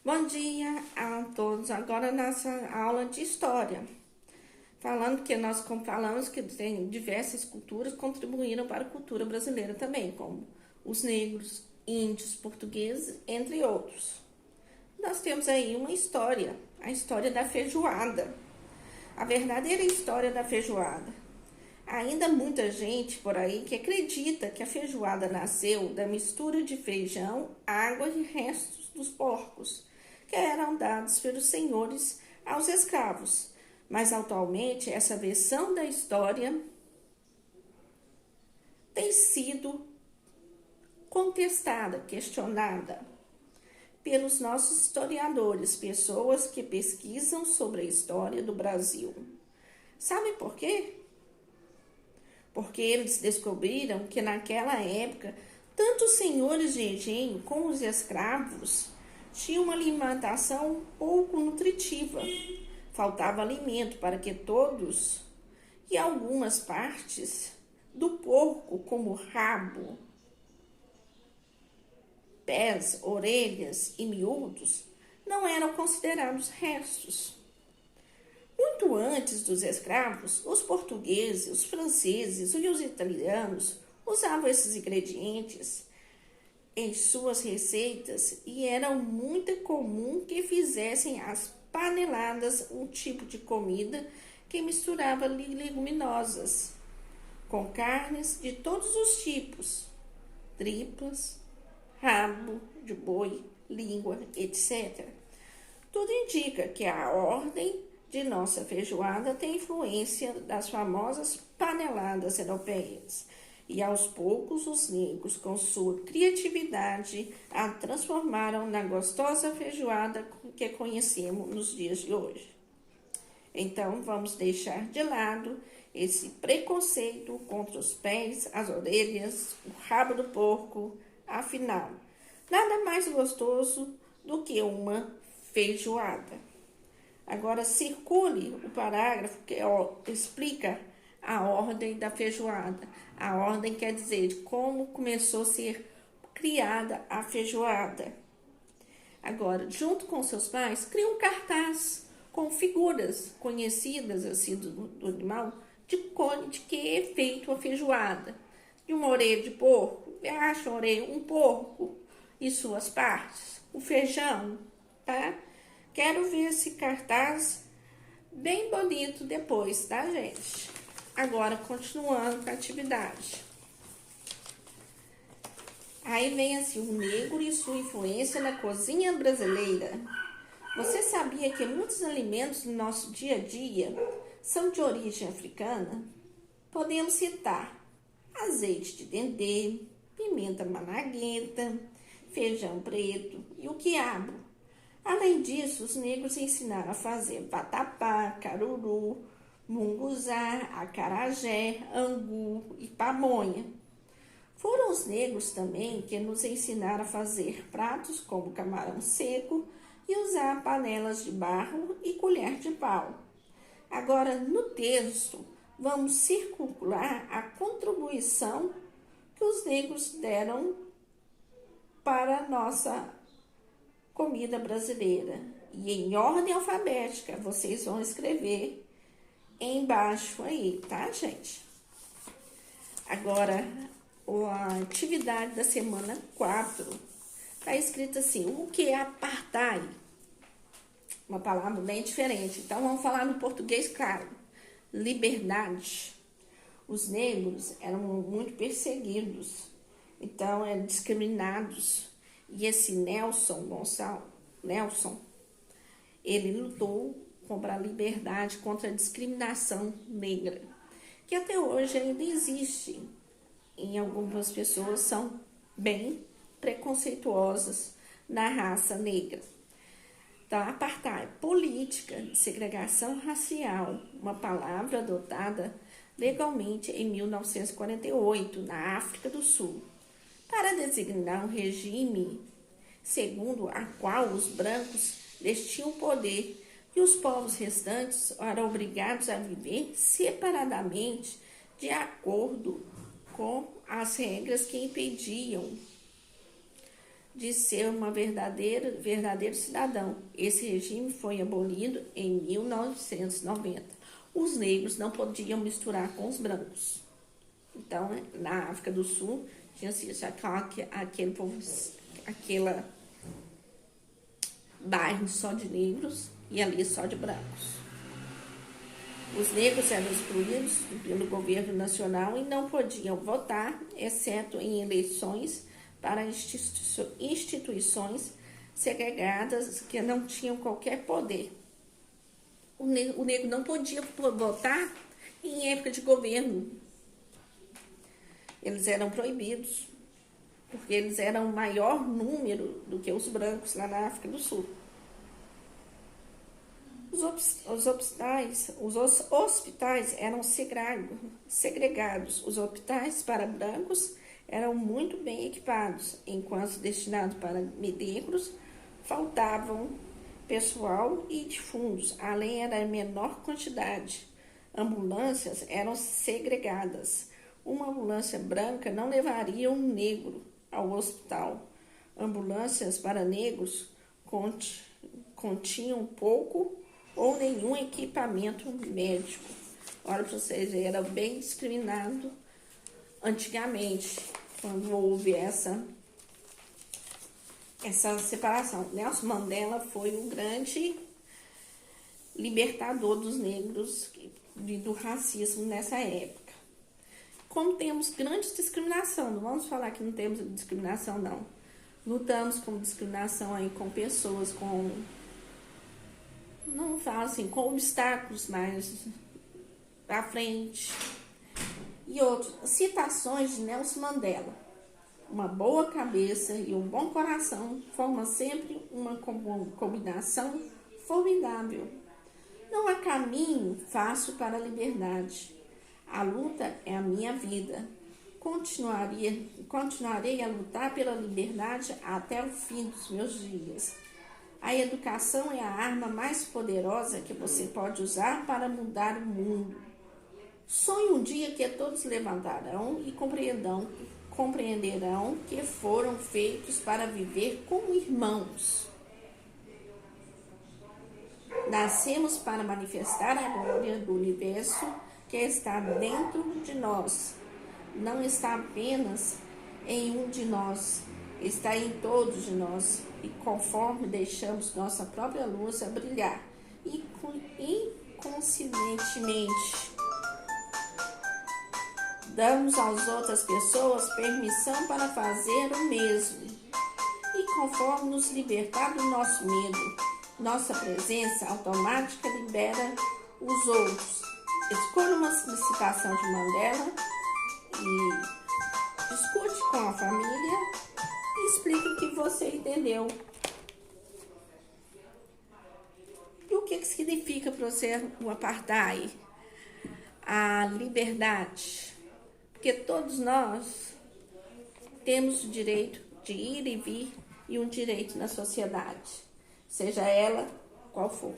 Bom dia a todos. Agora nossa aula de história. Falando que nós falamos que tem diversas culturas contribuíram para a cultura brasileira também, como os negros, índios, portugueses, entre outros. Nós temos aí uma história, a história da feijoada. A verdadeira história da feijoada. Ainda muita gente por aí que acredita que a feijoada nasceu da mistura de feijão, água e restos dos porcos, que eram dados pelos senhores aos escravos. Mas atualmente essa versão da história tem sido contestada, questionada pelos nossos historiadores, pessoas que pesquisam sobre a história do Brasil. Sabe por quê? Porque eles descobriram que naquela época, tanto os senhores de engenho como os escravos tinham uma alimentação pouco nutritiva. Faltava alimento para que todos e algumas partes do porco, como rabo, pés, orelhas e miúdos, não eram considerados restos. Muito antes dos escravos, os portugueses, os franceses e os italianos usavam esses ingredientes em suas receitas e era muito comum que fizessem as paneladas, um tipo de comida que misturava leguminosas com carnes de todos os tipos, tripas, rabo de boi, língua, etc. Tudo indica que a ordem de nossa feijoada tem influência das famosas paneladas europeias. E aos poucos os negros, com sua criatividade, a transformaram na gostosa feijoada que conhecemos nos dias de hoje. Então vamos deixar de lado esse preconceito contra os pés, as orelhas, o rabo do porco. Afinal, nada mais gostoso do que uma feijoada. Agora circule o parágrafo que explica a ordem da feijoada. A ordem quer dizer de como começou a ser criada a feijoada. Agora, junto com seus pais, cria um cartaz com figuras conhecidas assim do animal de que é feito a feijoada. De uma orelha de porco, acha um porco e suas partes, o feijão, tá? Quero ver esse cartaz bem bonito depois, tá, gente? Agora, continuando com a atividade. Aí vem assim, o negro e sua influência na cozinha brasileira. Você sabia que muitos alimentos do nosso dia a dia são de origem africana? Podemos citar azeite de dendê, pimenta malagueta, feijão preto e o quiabo. Além disso, os negros ensinaram a fazer vatapá, caruru, munguzá, acarajé, angu e pamonha. Foram os negros também que nos ensinaram a fazer pratos como camarão seco e usar panelas de barro e colher de pau. Agora, no texto, vamos circular a contribuição que os negros deram para a nossa comida brasileira. E em ordem alfabética, vocês vão escrever embaixo aí, tá, gente? Agora, a atividade da semana 4 tá escrito assim: o que é apartheid? Uma palavra bem diferente. Então, vamos falar no português, claro. Liberdade. Os negros eram muito perseguidos, então eram discriminados. E esse Nelson, ele lutou contra a liberdade, contra a discriminação negra, que até hoje ainda existe. Em algumas pessoas são bem preconceituosas na raça negra. Então, apartheid, política de segregação racial, uma palavra adotada legalmente em 1948, na África do Sul, para designar um regime segundo a qual os brancos detinham poder e os povos restantes eram obrigados a viver separadamente de acordo com as regras que impediam de ser um verdadeiro cidadão. Esse regime foi abolido em 1990. Os negros não podiam misturar com os brancos. Então, na África do Sul, tinha aquele povo, aquele bairro só de negros e ali só de brancos. Os negros eram excluídos pelo governo nacional e não podiam votar, exceto em eleições para instituições segregadas que não tinham qualquer poder. O negro não podia votar em época de governo. Eles eram proibidos, porque eles eram maior número do que os brancos lá na África do Sul. Os hospitais eram segregados. Os hospitais para brancos eram muito bem equipados, enquanto destinados para negros faltavam pessoal e de fundos, além era em menor quantidade. Ambulâncias eram segregadas. Uma ambulância branca não levaria um negro ao hospital. Ambulâncias para negros continham pouco ou nenhum equipamento médico. Olha para vocês, era bem discriminado antigamente, quando houve essa separação. Nelson Mandela foi um grande libertador dos negros do racismo nessa época. Como temos grande discriminação, não vamos falar que não temos discriminação, não. Lutamos com discriminação aí com pessoas não falo assim, com obstáculos mais à frente. E outras citações de Nelson Mandela. Uma boa cabeça e um bom coração formam sempre uma combinação formidável. Não há caminho fácil para a liberdade. A luta é a minha vida. Continuarei a lutar pela liberdade até o fim dos meus dias. A educação é a arma mais poderosa que você pode usar para mudar o mundo. Sonhe um dia que todos levantarão e compreenderão que foram feitos para viver como irmãos. Nascemos para manifestar a glória do universo que está dentro de nós. Não está apenas em um de nós, está em todos de nós. E conforme deixamos nossa própria luz a brilhar, inconscientemente, damos às outras pessoas permissão para fazer o mesmo. E conforme nos libertar do nosso medo, nossa presença automática libera os outros. Escolha uma citação de Mandela e discute com a família e explique o que você entendeu. E o que significa para você o apartheid? A liberdade. Porque todos nós temos o direito de ir e vir e um direito na sociedade, seja ela qual for.